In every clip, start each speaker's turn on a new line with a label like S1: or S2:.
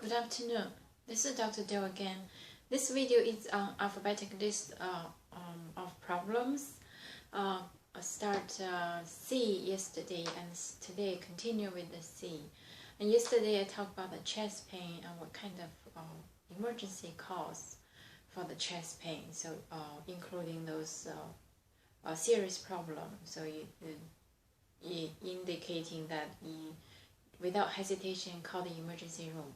S1: Good afternoon. This is Dr. Dale again. This video is on alphabetic list of problems. I start C yesterday and today continue with the C. And yesterday I talked about the chest pain and what kind of emergency cause for the chest pain. So including those serious problems. So indicating that without hesitation call the emergency room.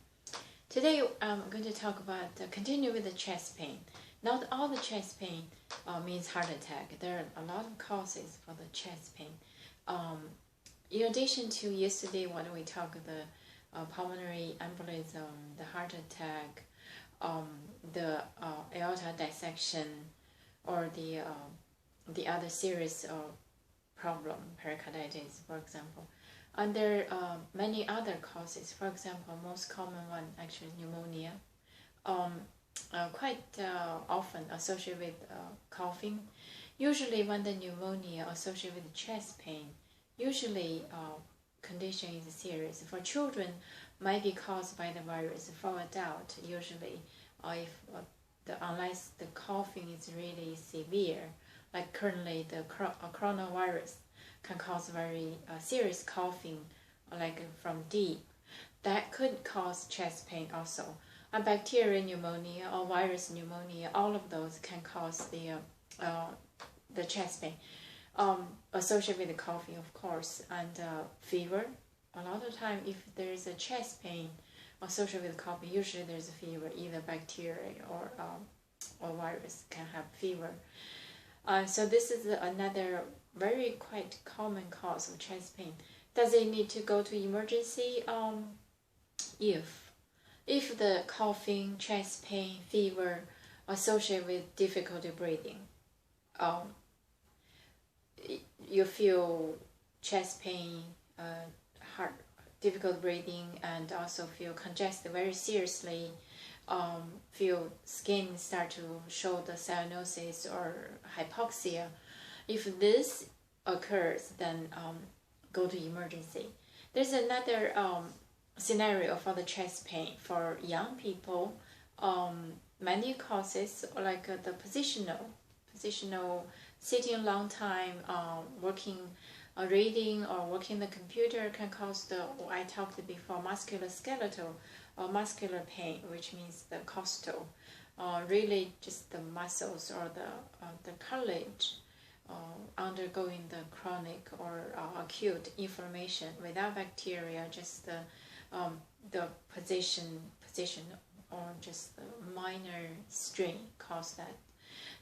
S1: Today I'm going to talk about, continue with the chest pain. Not all the chest pain means heart attack. There are a lot of causes for the chest pain. In addition to yesterday when we talked the pulmonary embolism, the heart attack, the aorta dissection, or the other serious problem, pericarditis, for example. And there are many other causes. For example, most common one, actually pneumonia, quite often associated with coughing. Usually when the pneumonia associated with chest pain, usually condition is serious. For children, might be caused by the virus. For adult, usually unless the coughing is really severe, like currently the coronavirus can cause very serious coughing, like from deep. That could cause chest pain also. And bacterial pneumonia or virus pneumonia, all of those can cause the chest pain. Associated with the coughing, of course, and fever. A lot of time, if there is a chest pain associated with coughing, usually there's a fever, either bacteria or virus can have fever. So this is another very quite common cause of chest pain. Does it need to go to emergency? If the coughing, chest pain, fever associated with difficulty breathing, you feel chest pain, heart, difficult breathing, and also feel congested very seriously, feel skin start to show the cyanosis or hypoxia. If this occurs, then go to emergency. There's another scenario for the chest pain for young people. Many causes, like the positional, sitting a long time, working, reading or working the computer can cause the, I talked before, musculoskeletal or muscular pain, which means the costal, really just the muscles or the cartilage undergoing the chronic or acute inflammation without bacteria, just the position or just the minor strain cause that.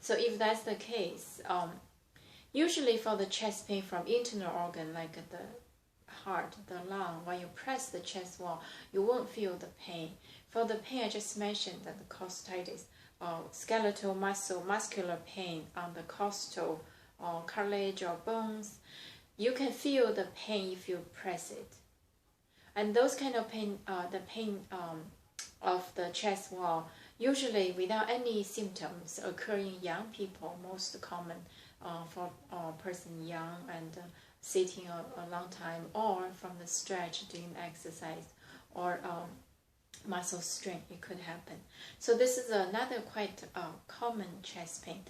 S1: So if that's the case, usually for the chest pain from internal organ like the heart, the lung, when you press the chest wall, you won't feel the pain. For the pain I just mentioned, that the costitis, skeletal muscle, muscular pain on the costal or cartilage or bones, you can feel the pain if you press it. And those kind of pain, the pain of the chest wall, usually without any symptoms, occur in young people, most common for a person young and sitting a long time, or from the stretch doing exercise, or muscle strain, it could happen. So this is another quite common chest pain.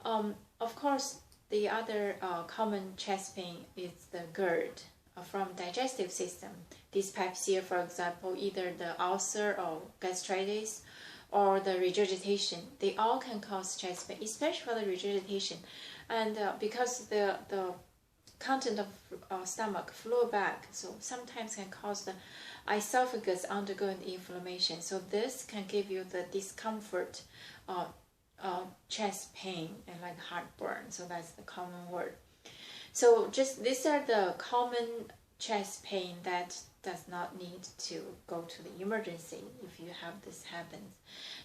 S1: Of course, the other common chest pain is the GERD, from digestive system. Dyspepsia, for example, either the ulcer or gastritis or the regurgitation, they all can cause chest pain, especially for the regurgitation. And because the content of stomach flow back, so sometimes can cause the esophagus undergoing the inflammation. So this can give you the discomfort, chest pain, and like heartburn. So that's the common word. So just these are the common chest pain that does not need to go to the emergency if you have this happens.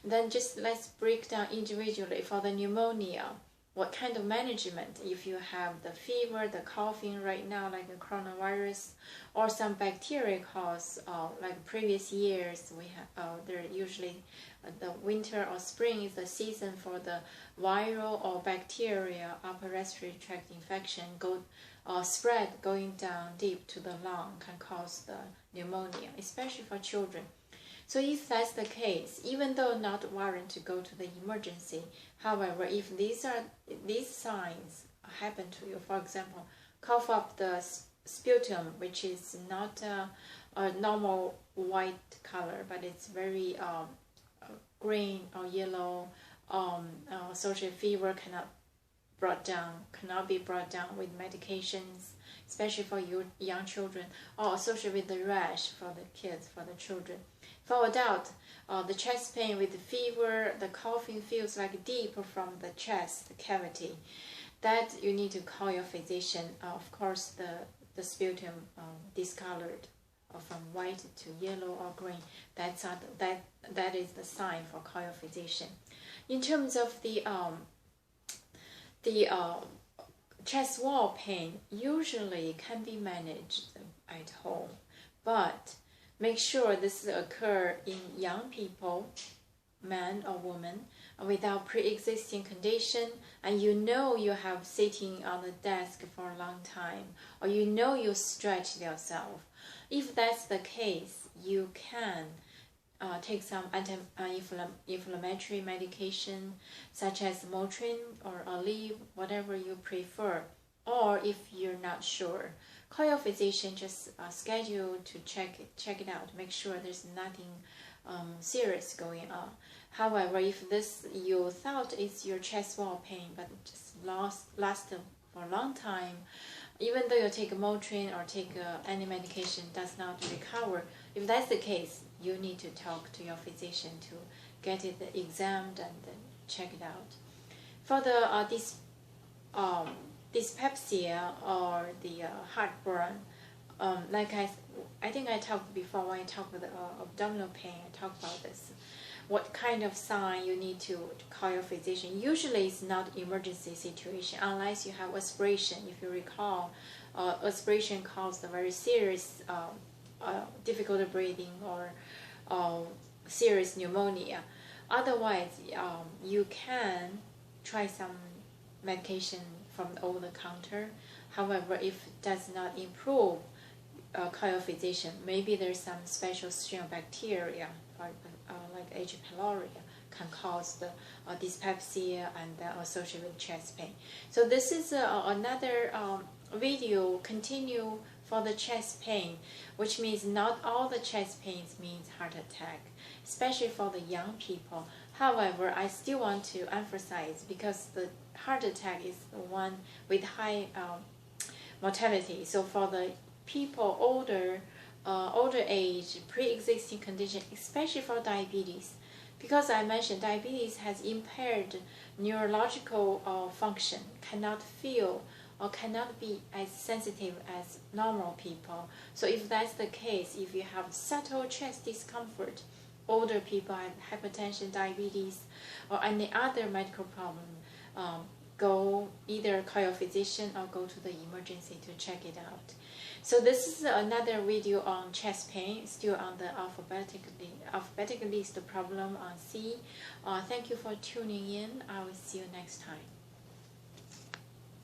S1: Then just let's break down individually. For the pneumonia, what kind of management if you have the fever, the coughing right now, like a coronavirus, or some bacteria cause, like previous years we have, there usually the winter or spring is the season for the viral or bacteria upper respiratory tract infection spread going down deep to the lung, can cause the pneumonia, especially for children. So if that's the case, even though not warrant to go to the emergency, however, if these signs happen to you, for example, cough up the sputum, which is not a normal white color, but it's very green or yellow, social fever cannot be brought down with medications, especially for young children, or associated with the rash for the kids, for the children. For adult, the chest pain with the fever, the coughing feels like deep from the chest cavity, that you need to call your physician. Of course, the sputum discolored from white to yellow or green, that is the sign for call your physician. In terms of the chest wall pain, usually can be managed at home, but make sure this occur in young people, man or woman, without pre-existing condition, and you know you have sitting on the desk for a long time, or you know you stretched yourself. If that's the case, you can take some anti-inflammatory medication such as Motrin or Aleve, whatever you prefer. Or if you're not sure, call your physician, just schedule to check it out, make sure there's nothing serious going on. However, if this you thought it's your chest wall pain but just lasted for a long time, even though you take a Motrin or take any medication, does not recover, if that's the case, you need to talk to your physician to get it examined and check it out. For the dyspepsia or the heartburn, like I think I talked before when I talked about abdominal pain, I talked about this. What kind of sign you need to call your physician? Usually it's not emergency situation unless you have aspiration. If you recall, aspiration caused a very serious difficult breathing or serious pneumonia. Otherwise, you can try some medication from the over-the-counter. However, if it does not improve, call your physician. Maybe there's some special strain of bacteria, like H. pylori, can cause the dyspepsia and associated with chest pain. So this is another video continue for the chest pain, which means not all the chest pains means heart attack, especially for the young people. However, I still want to emphasize, because the heart attack is the one with high mortality. So for the people older age, pre-existing condition, especially for diabetes, because I mentioned diabetes has impaired neurological function, cannot feel or cannot be as sensitive as normal people. So if that's the case, if you have subtle chest discomfort, older people have hypertension, diabetes, or any other medical problem, go either call your physician or go to the emergency to check it out. So this is another video on chest pain, still on the alphabetic list problem on C. Thank you for tuning in. I will see you next time.